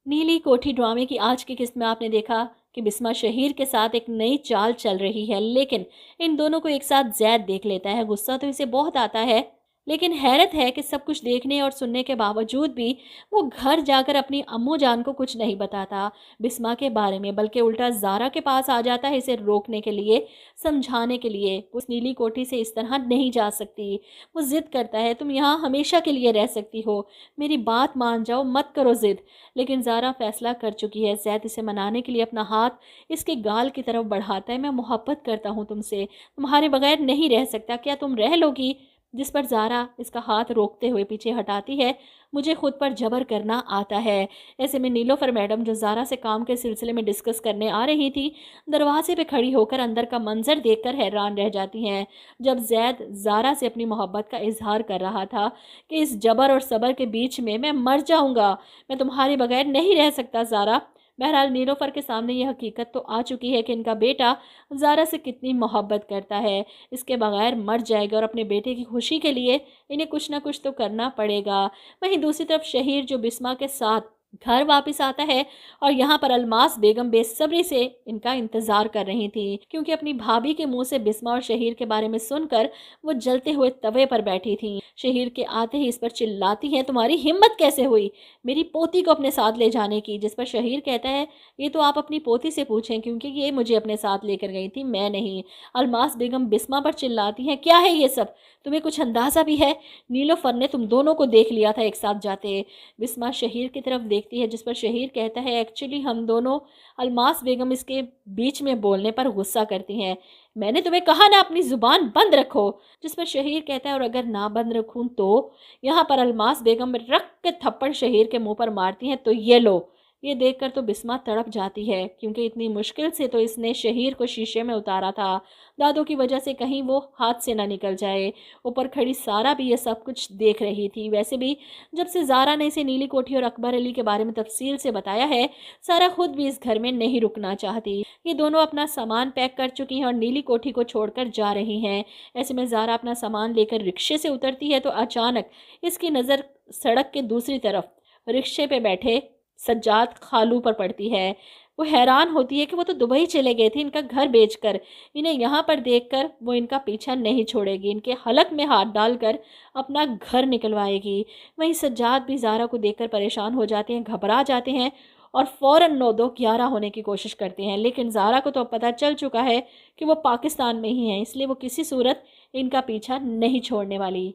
नीली कोठी ड्रामे की आज की किस्त में आपने देखा कि बिस्मा शहीर के साथ एक नई चाल चल रही है, लेकिन इन दोनों को एक साथ जैद देख लेता है। गुस्सा तो इसे बहुत आता है, लेकिन हैरत है कि सब कुछ देखने और सुनने के बावजूद भी वो घर जाकर अपनी अम्मू जान को कुछ नहीं बताता बिस्मा के बारे में, बल्कि उल्टा ज़ारा के पास आ जाता है इसे रोकने के लिए, समझाने के लिए। उस नीली कोठी से इस तरह नहीं जा सकती। वो ज़िद करता है, तुम यहाँ हमेशा के लिए रह सकती हो, मेरी बात मान जाओ, मत करो ज़िद। लेकिन ज़ारा फैसला कर चुकी है। ज़ैद इसे मनाने के लिए अपना हाथ इसके गाल की तरफ बढ़ाता है। मैं मोहब्बत करता हूँ तुमसे, तुम्हारे बगैर नहीं रह सकता, क्या तुम रह लोगी? जिस पर ज़ारा इसका हाथ रोकते हुए पीछे हटाती है। मुझे खुद पर जबर करना आता है। ऐसे में नीलोफर मैडम, जो ज़ारा से काम के सिलसिले में डिस्कस करने आ रही थी, दरवाजे पे खड़ी होकर अंदर का मंजर देखकर हैरान रह जाती हैं। जब ज़ैद ज़ारा से अपनी मोहब्बत का इजहार कर रहा था कि इस जबर और सबर के बीच में मैं मर जाऊंगा, मैं तुम्हारे बगैर नहीं रह सकता ज़ारा। बहरहाल नीलोफर के सामने यह हकीकत तो आ चुकी है कि इनका बेटा ज़ारा से कितनी मोहब्बत करता है। इसके बगैर मर जाएगा और अपने बेटे की खुशी के लिए इन्हें कुछ ना कुछ तो करना पड़ेगा। वहीं दूसरी तरफ शहीर, जो बिस्मा के साथ घर वापस आता है, और यहाँ पर अलमास बेगम बेसब्री से इनका इंतजार कर रही थी, क्योंकि अपनी भाभी के मुंह से बिस्मा और शहीर के बारे में सुनकर वो जलते हुए तवे पर बैठी थी। शहीर के आते ही इस पर चिल्लाती हैं, तुम्हारी हिम्मत कैसे हुई मेरी पोती को अपने साथ ले जाने की? जिस पर शहीर कहता है, ये तो आप अपनी पोती से पूछें, क्योंकि ये मुझे अपने साथ लेकर गई थी, मैं नहीं। अलमास बेगम बिस्मा पर चिल्लाती हैं, क्या है ये सब, तुम्हें कुछ अंदाजा भी है? नीलोफर ने तुम दोनों को देख लिया था एक साथ जाते। बिस्मा शहीर की तरफ देखती है, जिस पर शहीर कहता है, एक्चुअली हम दोनों। अलमास बेगम इसके बीच में बोलने पर गुस्सा करती हैं, मैंने तुम्हें कहा ना अपनी जुबान बंद रखो। जिस पर शहीर कहता है, और अगर ना बंद रखूं तो? यहाँ पर अलमास बेगम रख के थप्पड़ शहीर के मुंह पर मारती हैं, तो ये लो। ये देखकर तो बिस्मा तड़प जाती है, क्योंकि इतनी मुश्किल से तो इसने शहीर को शीशे में उतारा था, दादों की वजह से कहीं वो हाथ से ना निकल जाए। ऊपर खड़ी सारा भी ये सब कुछ देख रही थी। वैसे भी जब से ज़ारा ने इसे नीली कोठी और अकबर अली के बारे में तफसील से बताया है, सारा खुद भी इस घर में नहीं रुकना चाहती। ये दोनों अपना सामान पैक कर चुकी हैं और नीली कोठी को छोड़कर जा रही हैं। ऐसे में ज़ारा अपना सामान लेकर रिक्शे से उतरती है, तो अचानक इसकी नज़र सड़क के दूसरी तरफ रिक्शे पे बैठे सज्जाद खालू पर पड़ती है। वो हैरान होती है कि वो तो दुबई चले गए थे इनका घर बेचकर, इन्हें यहाँ पर देखकर वो इनका पीछा नहीं छोड़ेगी, इनके हलक में हाथ डालकर अपना घर निकलवाएगी। वहीं सज्जाद भी ज़ारा को देखकर परेशान हो जाते हैं, घबरा जाते हैं और फ़ौरन 9-2-11 होने की कोशिश करते हैं। लेकिन ज़ारा को तो अब पता चल चुका है कि वो पाकिस्तान में ही हैं, इसलिए वो किसी सूरत इनका पीछा नहीं छोड़ने वाली।